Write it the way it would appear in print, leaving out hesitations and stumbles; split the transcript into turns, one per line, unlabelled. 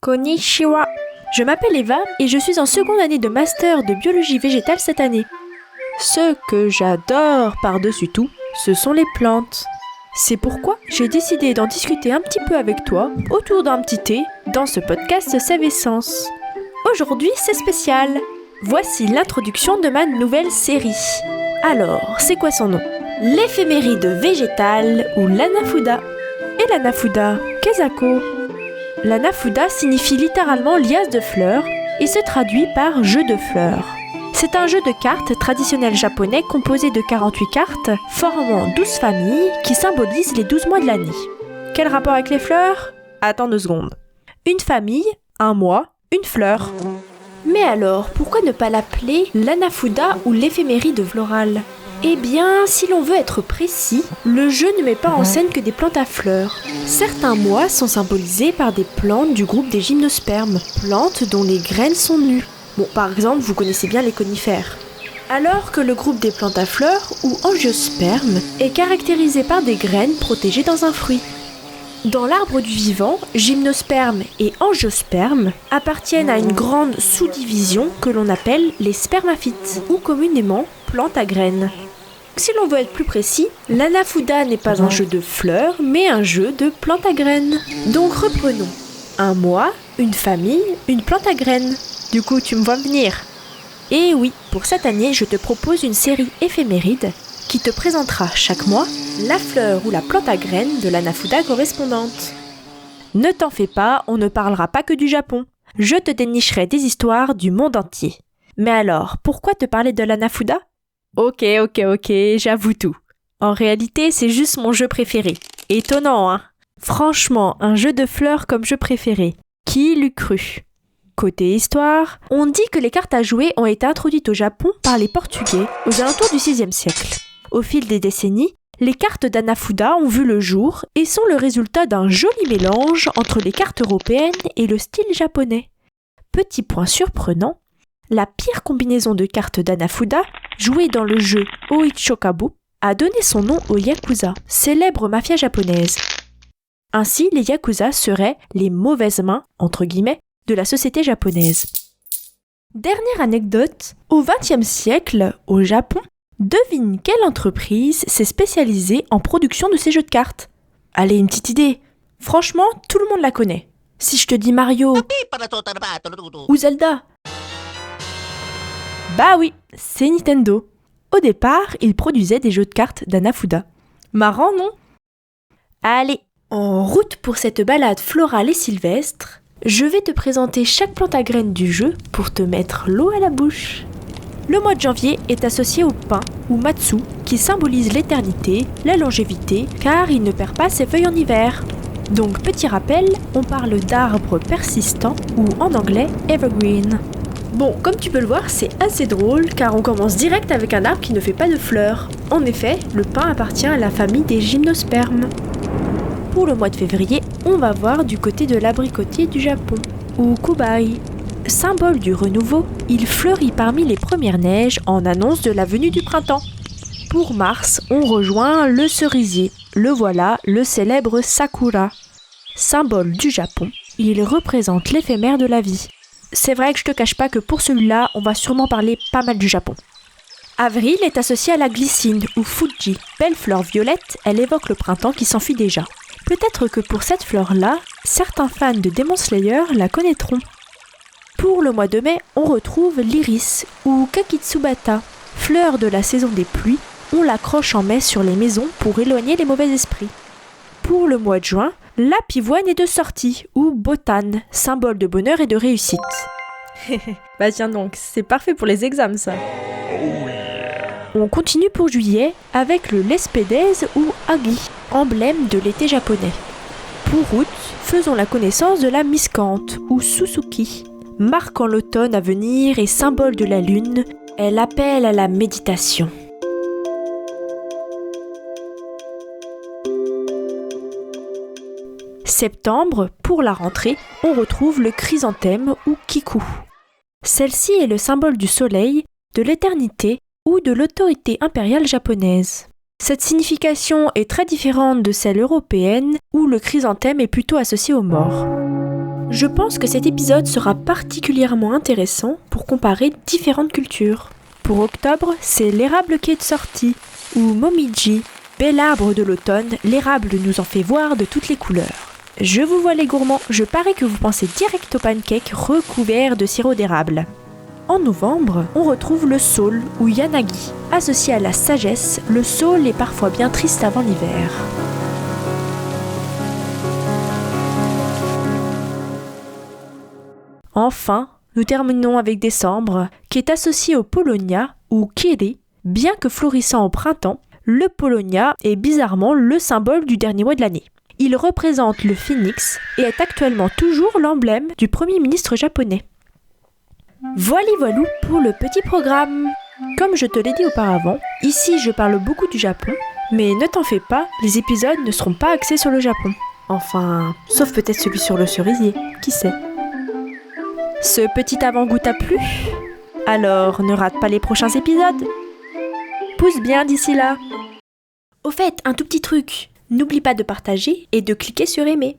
Konnichiwa. Je m'appelle Eva et je suis en seconde année de master de biologie végétale cette année. Ce que j'adore par-dessus tout, ce sont les plantes. C'est pourquoi j'ai décidé d'en discuter un petit peu avec toi, autour d'un petit thé, dans ce podcast Sève et Sens. Aujourd'hui, c'est spécial. Voici l'introduction de ma nouvelle série. Alors, c'est quoi son nom ? L'éphéméride végétale ou l'anafuda. Et l'anafuda, kezako. L'anafuda signifie littéralement liasse de fleurs et se traduit par jeu de fleurs. C'est un jeu de cartes traditionnel japonais composé de 48 cartes formant 12 familles qui symbolisent les 12 mois de l'année. Quel rapport avec les fleurs ? Attends 2 secondes. Une famille, un mois, une fleur. Mais alors, pourquoi ne pas l'appeler l'anafuda ou l'éphéméride florale ? Eh bien, si l'on veut être précis, le jeu ne met pas en scène que des plantes à fleurs. Certains mois sont symbolisés par des plantes du groupe des gymnospermes, plantes dont les graines sont nues. Bon, par exemple, vous connaissez bien les conifères. Alors que le groupe des plantes à fleurs, ou angiospermes, est caractérisé par des graines protégées dans un fruit. Dans l'arbre du vivant, gymnospermes et angiospermes appartiennent à une grande sous-division que l'on appelle les spermaphytes, ou communément plantes à graines. Si l'on veut être plus précis, l'anafuda n'est pas un jeu de fleurs, mais un jeu de plantes à graines. Donc reprenons. Un mois, une famille, une plante à graines. Du coup, tu me vois venir. Et oui, pour cette année, je te propose une série éphéméride qui te présentera chaque mois la fleur ou la plante à graines de l'anafuda correspondante. Ne t'en fais pas, on ne parlera pas que du Japon. Je te dénicherai des histoires du monde entier. Mais alors, pourquoi te parler de l'anafuda ? Ok, j'avoue tout. En réalité, c'est juste mon jeu préféré. Étonnant, hein ? Franchement, un jeu de fleurs comme jeu préféré. Qui l'eût cru ? Côté histoire, on dit que les cartes à jouer ont été introduites au Japon par les Portugais aux alentours du VIe siècle. Au fil des décennies, les cartes d'anafuda ont vu le jour et sont le résultat d'un joli mélange entre les cartes européennes et le style japonais. Petit point surprenant, la pire combinaison de cartes d'anafuda, jouée dans le jeu Oichokabu, a donné son nom aux Yakuza, célèbre mafia japonaise. Ainsi, les Yakuza seraient les mauvaises mains, entre guillemets, de la société japonaise. Dernière anecdote, au XXe siècle, au Japon, devine quelle entreprise s'est spécialisée en production de ces jeux de cartes ? Allez, une petite idée. Franchement, tout le monde la connaît. Si je te dis Mario ou Zelda. Bah oui, c'est Nintendo. Au départ, ils produisaient des jeux de cartes d'anafuda. Marrant, non ? Allez, en route pour cette balade florale et sylvestre, je vais te présenter chaque plante à graines du jeu pour te mettre l'eau à la bouche. Le mois de janvier est associé au pin, ou matsu, qui symbolise l'éternité, la longévité, car il ne perd pas ses feuilles en hiver. Donc, petit rappel, on parle d'arbre persistant, ou en anglais, evergreen. Bon, comme tu peux le voir, c'est assez drôle, car on commence direct avec un arbre qui ne fait pas de fleurs. En effet, le pin appartient à la famille des gymnospermes. Pour le mois de février, on va voir du côté de l'abricotier du Japon, ou kubai. Symbole du renouveau, il fleurit parmi les premières neiges en annonce de la venue du printemps. Pour mars, on rejoint le cerisier. Le voilà, le célèbre sakura. Symbole du Japon, il représente l'éphémère de la vie. C'est vrai que je te cache pas que pour celui-là, on va sûrement parler pas mal du Japon. Avril est associé à la glycine, ou Fuji. Belle fleur violette, elle évoque le printemps qui s'enfuit déjà. Peut-être que pour cette fleur-là, certains fans de Demon Slayer la connaîtront. Pour le mois de mai, on retrouve l'iris, ou Kakitsubata. Fleur de la saison des pluies, on l'accroche en mai sur les maisons pour éloigner les mauvais esprits. Pour le mois de juin, la pivoine est de sortie, ou botane, symbole de bonheur et de réussite. Bah tiens donc, c'est parfait pour les examens ça. On continue pour juillet avec le lespédèse ou agi, emblème de l'été japonais. Pour août, faisons la connaissance de la miscante ou suzuki. Marquant l'automne à venir et symbole de la lune, elle appelle à la méditation. Septembre, pour la rentrée, on retrouve le chrysanthème ou kiku. Celle-ci est le symbole du soleil, de l'éternité ou de l'autorité impériale japonaise. Cette signification est très différente de celle européenne où le chrysanthème est plutôt associé aux morts. Je pense que cet épisode sera particulièrement intéressant pour comparer différentes cultures. Pour octobre, c'est l'érable qui est de sortie, ou Momiji, bel arbre de l'automne, l'érable nous en fait voir de toutes les couleurs. Je vous vois les gourmands, je parie que vous pensez direct au pancake recouvert de sirop d'érable. En novembre, on retrouve le saule ou yanagi. Associé à la sagesse, le saule est parfois bien triste avant l'hiver. Enfin, nous terminons avec décembre, qui est associé au Paulownia ou Kiri. Bien que florissant au printemps, le Paulownia est bizarrement le symbole du dernier mois de l'année. Il représente le phénix et est actuellement toujours l'emblème du Premier ministre japonais. Voilou pour le petit programme. Comme je te l'ai dit auparavant, ici je parle beaucoup du Japon, mais ne t'en fais pas, les épisodes ne seront pas axés sur le Japon. Enfin, sauf peut-être celui sur le cerisier, qui sait. Ce petit avant-goût t'a plu ? Alors ne rate pas les prochains épisodes. Pousse bien d'ici là. Au fait, un tout petit truc, n'oublie pas de partager et de cliquer sur aimer.